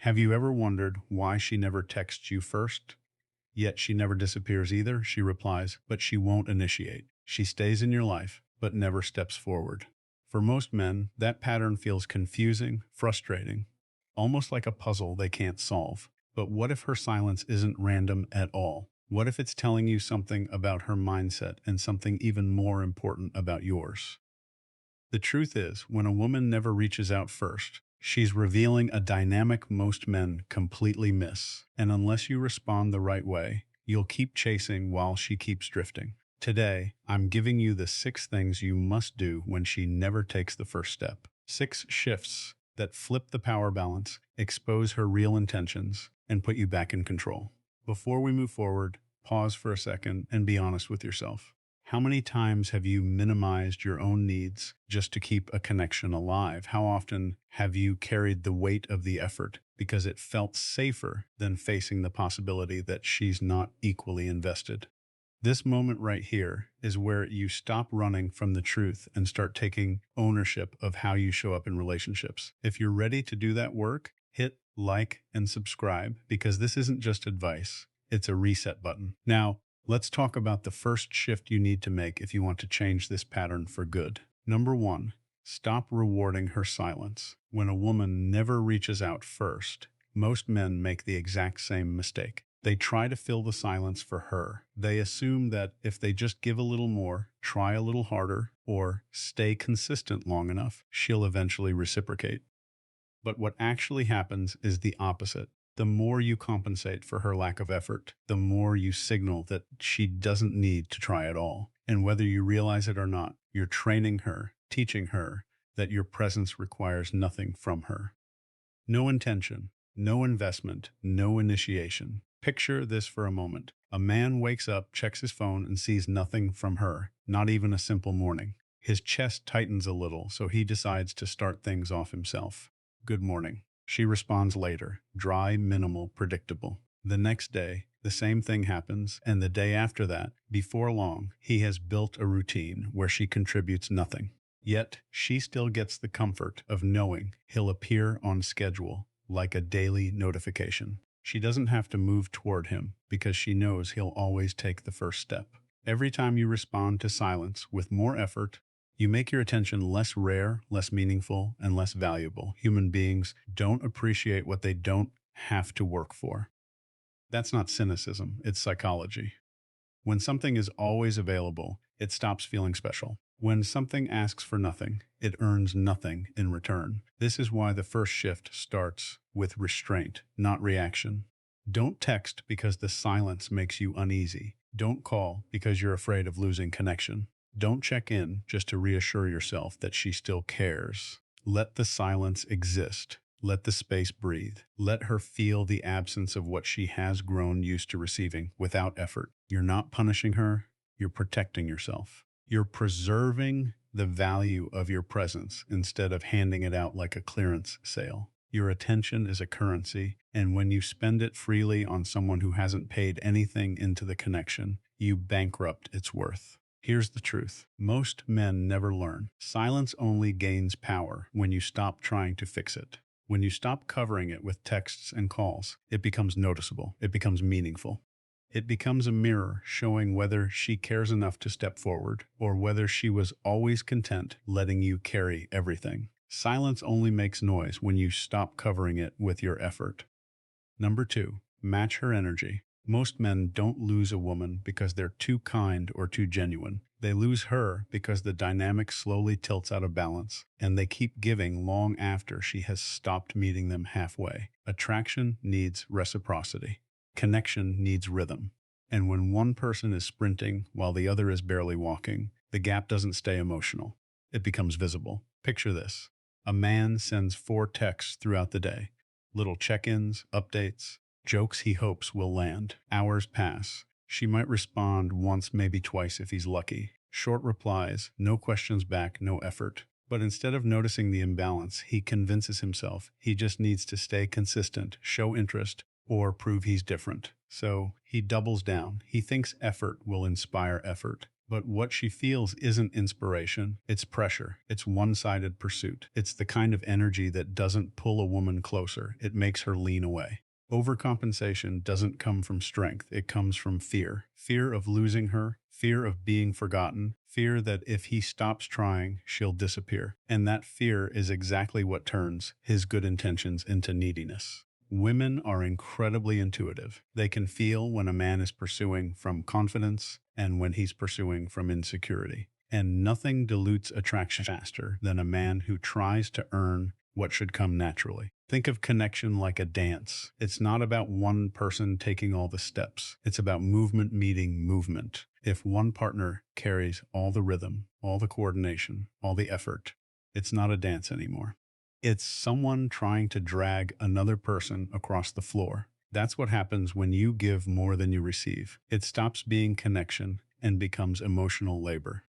Have you ever wondered why she never texts you first? Yet she never disappears either, she replies, but she won't initiate. She stays in your life, but never steps forward. For most men, that pattern feels confusing, frustrating, almost like a puzzle they can't solve. But what if her silence isn't random at all? What if it's telling you something about her mindset and something even more important about yours? The truth is, when a woman never reaches out first, she's revealing a dynamic most men completely miss. And unless you respond the right way, you'll keep chasing while she keeps drifting. Today, I'm giving you the 6 things you must do when she never takes the first step. 6 shifts that flip the power balance, expose her real intentions, and put you back in control. Before we move forward, pause for a second and be honest with yourself. How many times have you minimized your own needs just to keep a connection alive? How often have you carried the weight of the effort because it felt safer than facing the possibility that she's not equally invested? This moment right here is where you stop running from the truth and start taking ownership of how you show up in relationships. If you're ready to do that work, hit like and subscribe, because this isn't just advice, it's a reset button. Now, let's talk about the first shift you need to make if you want to change this pattern for good. Number 1, stop rewarding her silence. When a woman never reaches out first, most men make the exact same mistake. They try to fill the silence for her. They assume that if they just give a little more, try a little harder, or stay consistent long enough, she'll eventually reciprocate. But what actually happens is the opposite. The more you compensate for her lack of effort, the more you signal that she doesn't need to try at all. And whether you realize it or not, you're training her, teaching her that your presence requires nothing from her. No intention, no investment, no initiation. Picture this for a moment. A man wakes up, checks his phone, and sees nothing from her, not even a simple morning. His chest tightens a little, so he decides to start things off himself. Good morning. She responds later, dry, minimal, predictable. The next day, the same thing happens, and the day after that, before long, he has built a routine where she contributes nothing. Yet, she still gets the comfort of knowing he'll appear on schedule, like a daily notification. She doesn't have to move toward him because she knows he'll always take the first step. Every time you respond to silence with more effort, you make your attention less rare, less meaningful, and less valuable. Human beings don't appreciate what they don't have to work for. That's not cynicism, it's psychology. When something is always available, it stops feeling special. When something asks for nothing, it earns nothing in return. This is why the first shift starts with restraint, not reaction. Don't text because the silence makes you uneasy. Don't call because you're afraid of losing connection. Don't check in just to reassure yourself that she still cares. Let the silence exist. Let the space breathe. Let her feel the absence of what she has grown used to receiving without effort. You're not punishing her, you're protecting yourself. You're preserving the value of your presence instead of handing it out like a clearance sale. Your attention is a currency, and when you spend it freely on someone who hasn't paid anything into the connection, you bankrupt its worth. Here's the truth. Most men never learn. Silence only gains power when you stop trying to fix it. When you stop covering it with texts and calls, it becomes noticeable. It becomes meaningful. It becomes a mirror showing whether she cares enough to step forward or whether she was always content letting you carry everything. Silence only makes noise when you stop covering it with your effort. Number 2, match her energy. Most men don't lose a woman because they're too kind or too genuine. They lose her because the dynamic slowly tilts out of balance, and they keep giving long after she has stopped meeting them halfway. Attraction needs reciprocity. Connection needs rhythm. And when one person is sprinting while the other is barely walking, the gap doesn't stay emotional. It becomes visible. Picture this. A man sends 4 texts throughout the day. Little check-ins, updates, jokes he hopes will land. Hours pass. She might respond once, maybe twice if he's lucky. Short replies, no questions back, no effort. But instead of noticing the imbalance, he convinces himself he just needs to stay consistent, show interest, or prove he's different. So he doubles down. He thinks effort will inspire effort. But what she feels isn't inspiration, it's pressure. It's one-sided pursuit. It's the kind of energy that doesn't pull a woman closer, it makes her lean away. Overcompensation doesn't come from strength, it comes from fear. Fear of losing her, fear of being forgotten, fear that if he stops trying, she'll disappear. And that fear is exactly what turns his good intentions into neediness. Women are incredibly intuitive. They can feel when a man is pursuing from confidence and when he's pursuing from insecurity. And nothing dilutes attraction faster than a man who tries to earn what should come naturally. Think of connection like a dance. It's not about one person taking all the steps. It's about movement meeting movement. If one partner carries all the rhythm, all the coordination, all the effort, it's not a dance anymore. It's someone trying to drag another person across the floor. That's what happens when you give more than you receive. It stops being connection and becomes emotional labor.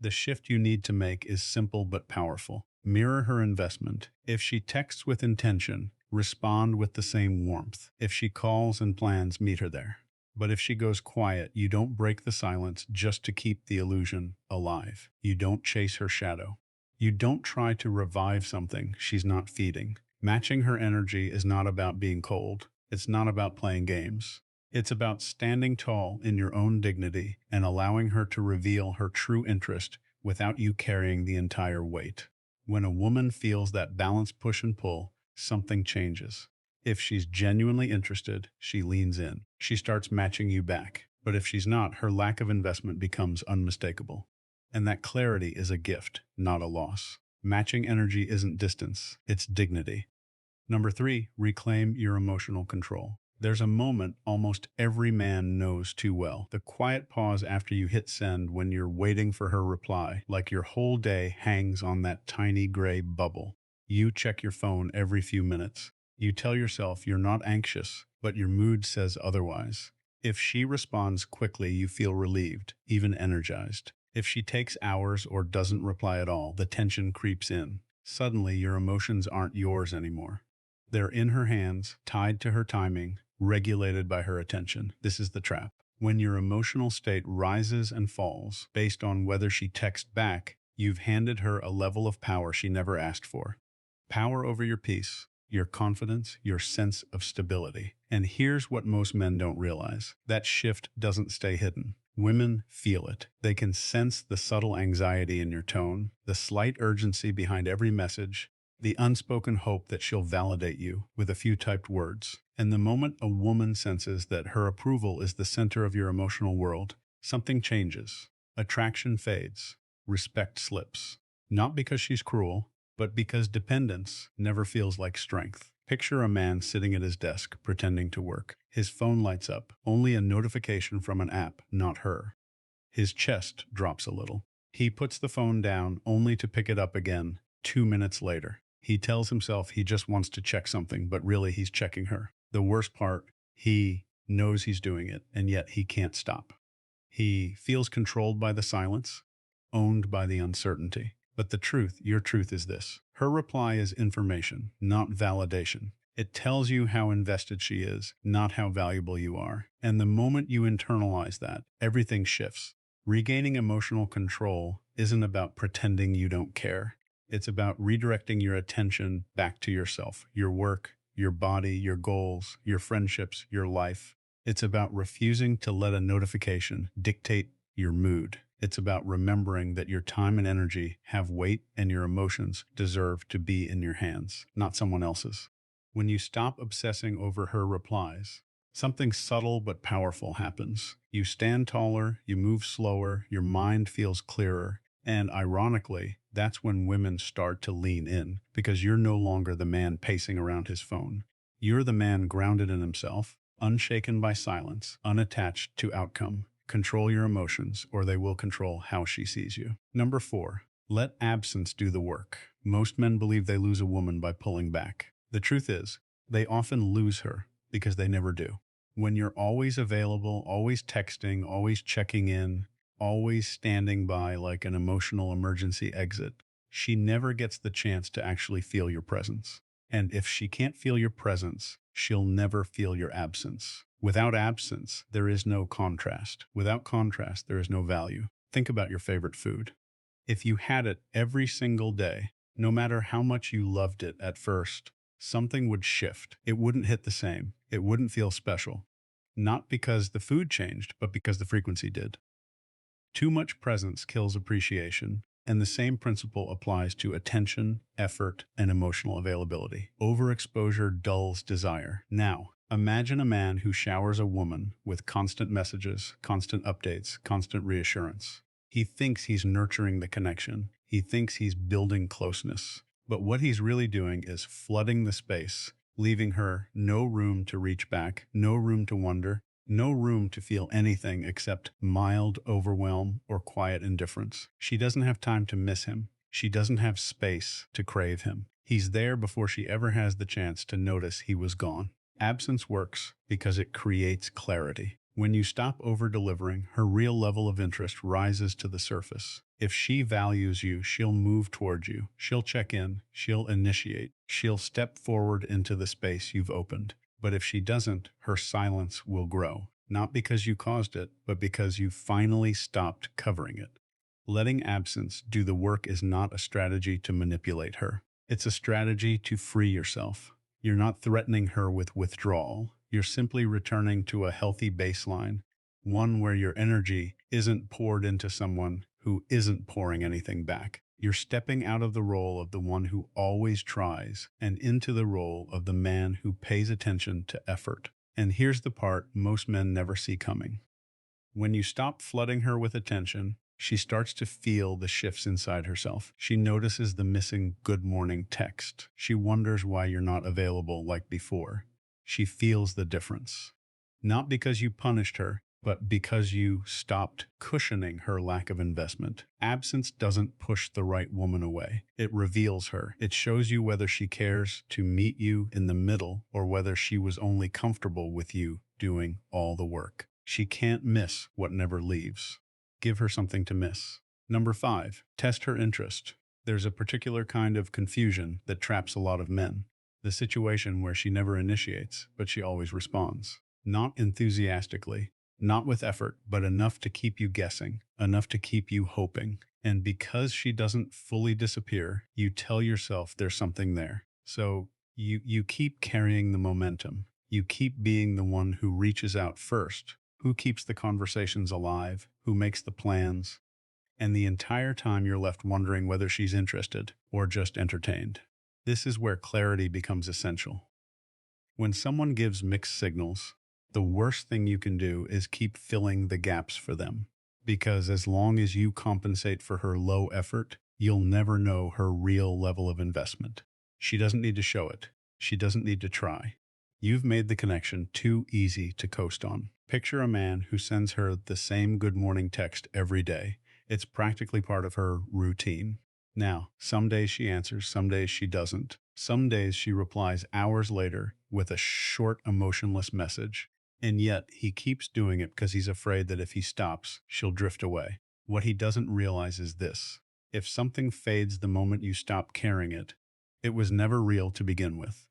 The shift you need to make is simple but powerful. Mirror her investment. If she texts with intention, respond with the same warmth. If she calls and plans, meet her there. But if she goes quiet, you don't break the silence just to keep the illusion alive. You don't chase her shadow. You don't try to revive something she's not feeding. Matching her energy is not about being cold. It's not about playing games. It's about standing tall in your own dignity and allowing her to reveal her true interest without you carrying the entire weight. When a woman feels that balance push and pull, something changes. If she's genuinely interested, she leans in. She starts matching you back. But if she's not, her lack of investment becomes unmistakable. And that clarity is a gift, not a loss. Matching energy isn't distance, it's dignity. Number 3, reclaim your emotional control. There's a moment almost every man knows too well. The quiet pause after you hit send when you're waiting for her reply, like your whole day hangs on that tiny gray bubble. You check your phone every few minutes. You tell yourself you're not anxious, but your mood says otherwise. If she responds quickly, you feel relieved, even energized. If she takes hours or doesn't reply at all, the tension creeps in. Suddenly, your emotions aren't yours anymore. They're in her hands, tied to her timing, regulated by her attention. This is the trap. When your emotional state rises and falls based on whether she texts back, you've handed her a level of power she never asked for. Power over your peace, your confidence, your sense of stability. And here's what most men don't realize. That shift doesn't stay hidden. Women feel it. They can sense the subtle anxiety in your tone, the slight urgency behind every message, the unspoken hope that she'll validate you with a few typed words. And the moment a woman senses that her approval is the center of your emotional world, something changes. Attraction fades. Respect slips. Not because she's cruel, but because dependence never feels like strength. Picture a man sitting at his desk, pretending to work. His phone lights up, only a notification from an app, not her. His chest drops a little. He puts the phone down, only to pick it up again 2 minutes later. He tells himself he just wants to check something, but really he's checking her. The worst part, he knows he's doing it, and yet he can't stop. He feels controlled by the silence, owned by the uncertainty. But the truth, your truth is this. Her reply is information, not validation. It tells you how invested she is, not how valuable you are. And the moment you internalize that, everything shifts. Regaining emotional control isn't about pretending you don't care. It's about redirecting your attention back to yourself, your work, your body, your goals, your friendships, your life. It's about refusing to let a notification dictate your mood. It's about remembering that your time and energy have weight and your emotions deserve to be in your hands, not someone else's. When you stop obsessing over her replies, something subtle but powerful happens. You stand taller, you move slower, your mind feels clearer, and ironically, that's when women start to lean in, because you're no longer the man pacing around his phone. You're the man grounded in himself, unshaken by silence, unattached to outcome. Control your emotions, or they will control how she sees you. Number 4, let absence do the work. Most men believe they lose a woman by pulling back. The truth is, they often lose her because they never do. When you're always available, always texting, always checking in, always standing by like an emotional emergency exit, she never gets the chance to actually feel your presence. And if she can't feel your presence, she'll never feel your absence. Without absence, there is no contrast. Without contrast, there is no value. Think about your favorite food. If you had it every single day, no matter how much you loved it at first, something would shift. It wouldn't hit the same. It wouldn't feel special. Not because the food changed, but because the frequency did. Too much presence kills appreciation, and the same principle applies to attention, effort, and emotional availability. Overexposure dulls desire. Now, imagine a man who showers a woman with constant messages, constant updates, constant reassurance. He thinks he's nurturing the connection. He thinks he's building closeness. But what he's really doing is flooding the space, leaving her no room to reach back, no room to wonder, no room to feel anything except mild overwhelm or quiet indifference. She doesn't have time to miss him. She doesn't have space to crave him. He's there before she ever has the chance to notice he was gone. Absence works because it creates clarity. When you stop over-delivering, her real level of interest rises to the surface. If she values you, she'll move toward you. She'll check in. She'll initiate. She'll step forward into the space you've opened. But if she doesn't, her silence will grow. Not because you caused it, but because you finally stopped covering it. Letting absence do the work is not a strategy to manipulate her. It's a strategy to free yourself. You're not threatening her with withdrawal. You're simply returning to a healthy baseline, one where your energy isn't poured into someone who isn't pouring anything back. You're stepping out of the role of the one who always tries and into the role of the man who pays attention to effort. And here's the part most men never see coming. When you stop flooding her with attention, she starts to feel the shifts inside herself. She notices the missing good morning text. She wonders why you're not available like before. She feels the difference. Not because you punished her, but because you stopped cushioning her lack of investment. Absence doesn't push the right woman away. It reveals her. It shows you whether she cares to meet you in the middle or whether she was only comfortable with you doing all the work. She can't miss what never leaves. Give her something to miss. Number 5, test her interest. There's a particular kind of confusion that traps a lot of men. The situation where she never initiates, but she always responds. Not enthusiastically, not with effort, but enough to keep you guessing, enough to keep you hoping. And because she doesn't fully disappear, you tell yourself there's something there. So you keep carrying the momentum. You keep being the one who reaches out first, who keeps the conversations alive, who makes the plans. And the entire time you're left wondering whether she's interested or just entertained. This is where clarity becomes essential. When someone gives mixed signals, the worst thing you can do is keep filling the gaps for them. Because as long as you compensate for her low effort, you'll never know her real level of investment. She doesn't need to show it. She doesn't need to try. You've made the connection too easy to coast on. Picture a man who sends her the same good morning text every day. It's practically part of her routine. Now, some days she answers, some days she doesn't. Some days she replies hours later with a short, emotionless message. And yet, he keeps doing it because he's afraid that if he stops, she'll drift away. What he doesn't realize is this. If something fades the moment you stop carrying it, it was never real to begin with.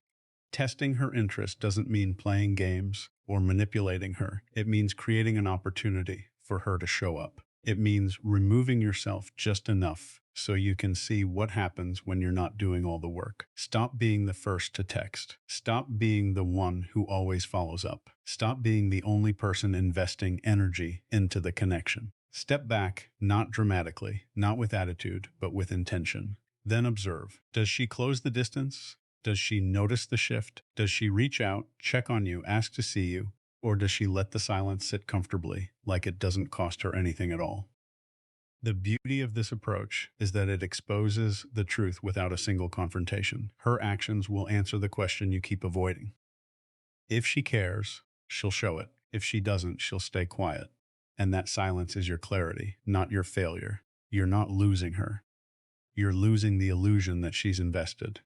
Testing her interest doesn't mean playing games or manipulating her. It means creating an opportunity for her to show up. It means removing yourself just enough so you can see what happens when you're not doing all the work. Stop being the first to text. Stop being the one who always follows up. Stop being the only person investing energy into the connection. Step back, not dramatically, not with attitude, but with intention. Then observe. Does she close the distance? Does she notice the shift? Does she reach out, check on you, ask to see you? Or does she let the silence sit comfortably, like it doesn't cost her anything at all? The beauty of this approach is that it exposes the truth without a single confrontation. Her actions will answer the question you keep avoiding. If she cares, she'll show it. If she doesn't, she'll stay quiet. And that silence is your clarity, not your failure. You're not losing her. You're losing the illusion that she's invested.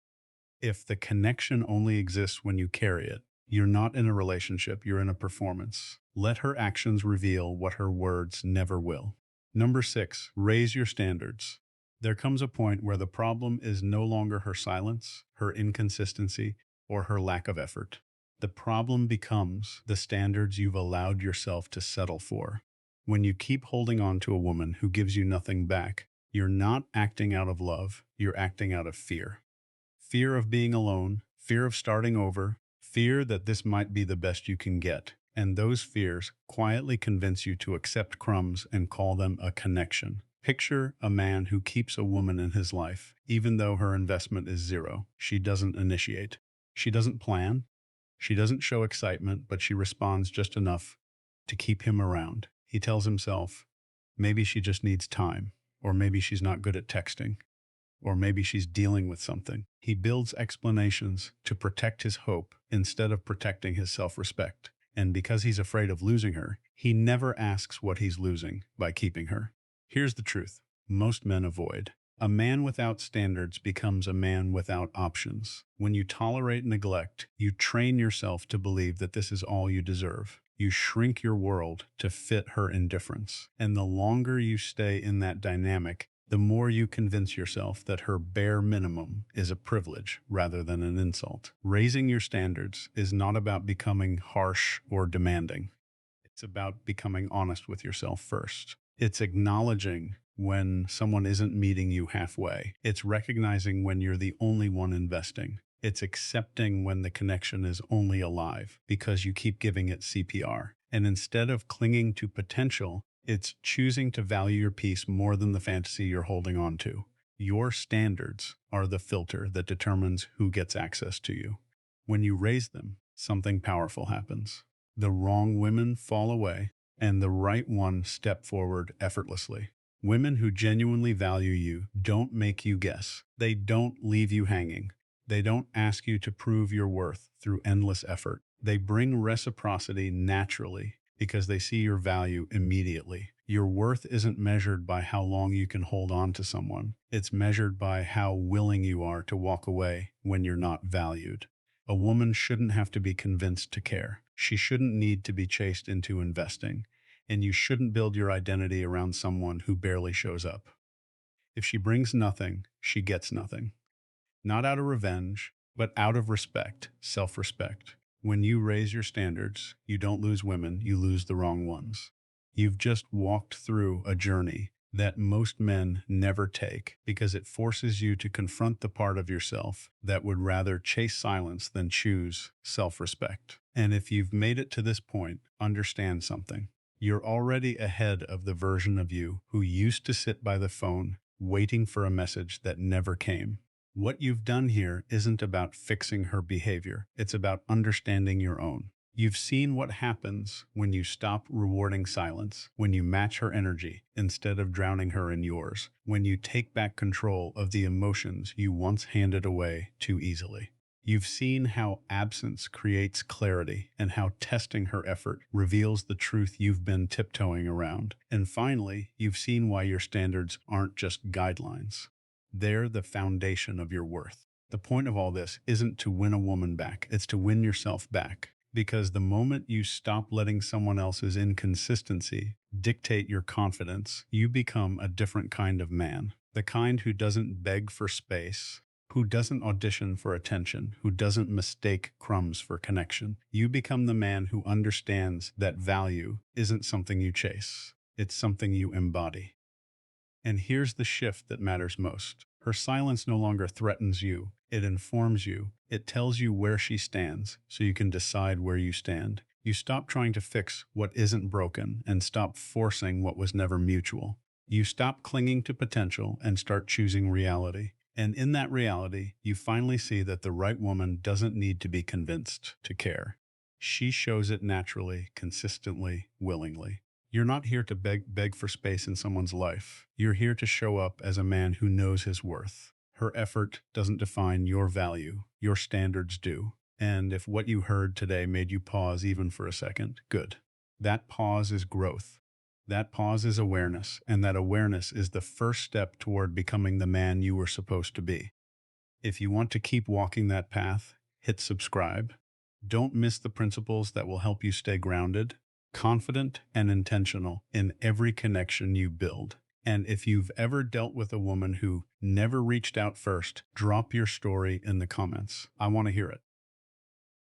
If the connection only exists when you carry it, you're not in a relationship, you're in a performance. Let her actions reveal what her words never will. Number 6, raise your standards. There comes a point where the problem is no longer her silence, her inconsistency, or her lack of effort. The problem becomes the standards you've allowed yourself to settle for. When you keep holding on to a woman who gives you nothing back, you're not acting out of love, you're acting out of fear. Fear of being alone, fear of starting over, fear that this might be the best you can get. And those fears quietly convince you to accept crumbs and call them a connection. Picture a man who keeps a woman in his life, even though her investment is zero. She doesn't initiate. She doesn't plan. She doesn't show excitement, but she responds just enough to keep him around. He tells himself, maybe she just needs time, or maybe she's not good at texting, or maybe she's dealing with something. He builds explanations to protect his hope instead of protecting his self-respect. And because he's afraid of losing her, he never asks what he's losing by keeping her. Here's the truth. Most men avoid. A man without standards becomes a man without options. When you tolerate neglect, you train yourself to believe that this is all you deserve. You shrink your world to fit her indifference. And the longer you stay in that dynamic, the more you convince yourself that her bare minimum is a privilege rather than an insult. Raising your standards is not about becoming harsh or demanding. It's about becoming honest with yourself first. It's acknowledging when someone isn't meeting you halfway. It's recognizing when you're the only one investing. It's accepting when the connection is only alive because you keep giving it CPR. And instead of clinging to potential, it's choosing to value your peace more than the fantasy you're holding on to. Your standards are the filter that determines who gets access to you. When you raise them, something powerful happens. The wrong women fall away, and the right one step forward effortlessly. Women who genuinely value you don't make you guess. They don't leave you hanging. They don't ask you to prove your worth through endless effort. They bring reciprocity naturally because they see your value immediately. Your worth isn't measured by how long you can hold on to someone. It's measured by how willing you are to walk away when you're not valued. A woman shouldn't have to be convinced to care. She shouldn't need to be chased into investing. And you shouldn't build your identity around someone who barely shows up. If she brings nothing, she gets nothing. Not out of revenge, but out of respect, self-respect. When you raise your standards, you don't lose women, you lose the wrong ones. You've just walked through a journey that most men never take because it forces you to confront the part of yourself that would rather chase silence than choose self-respect. And if you've made it to this point, understand something. You're already ahead of the version of you who used to sit by the phone waiting for a message that never came. What you've done here isn't about fixing her behavior. It's about understanding your own. You've seen what happens when you stop rewarding silence, when you match her energy instead of drowning her in yours, when you take back control of the emotions you once handed away too easily. You've seen how absence creates clarity and how testing her effort reveals the truth you've been tiptoeing around. And finally, you've seen why your standards aren't just guidelines. They're the foundation of your worth. The point of all this isn't to win a woman back, it's to win yourself back. Because the moment you stop letting someone else's inconsistency dictate your confidence, you become a different kind of man. The kind who doesn't beg for space, who doesn't audition for attention, who doesn't mistake crumbs for connection. You become the man who understands that value isn't something you chase, it's something you embody. And here's the shift that matters most. Her silence no longer threatens you, it informs you. It tells you where she stands, so you can decide where you stand. You stop trying to fix what isn't broken and stop forcing what was never mutual. You stop clinging to potential and start choosing reality. And in that reality, you finally see that the right woman doesn't need to be convinced to care. She shows it naturally, consistently, willingly. You're not here to beg for space in someone's life. You're here to show up as a man who knows his worth. Her effort doesn't define your value. Your standards do. And if what you heard today made you pause even for a second, good. That pause is growth. That pause is awareness, and that awareness is the first step toward becoming the man you were supposed to be. If you want to keep walking that path, hit subscribe. Don't miss the principles that will help you stay grounded, confident, and intentional in every connection you build. And if you've ever dealt with a woman who never reached out first, drop your story in the comments. I want to hear it.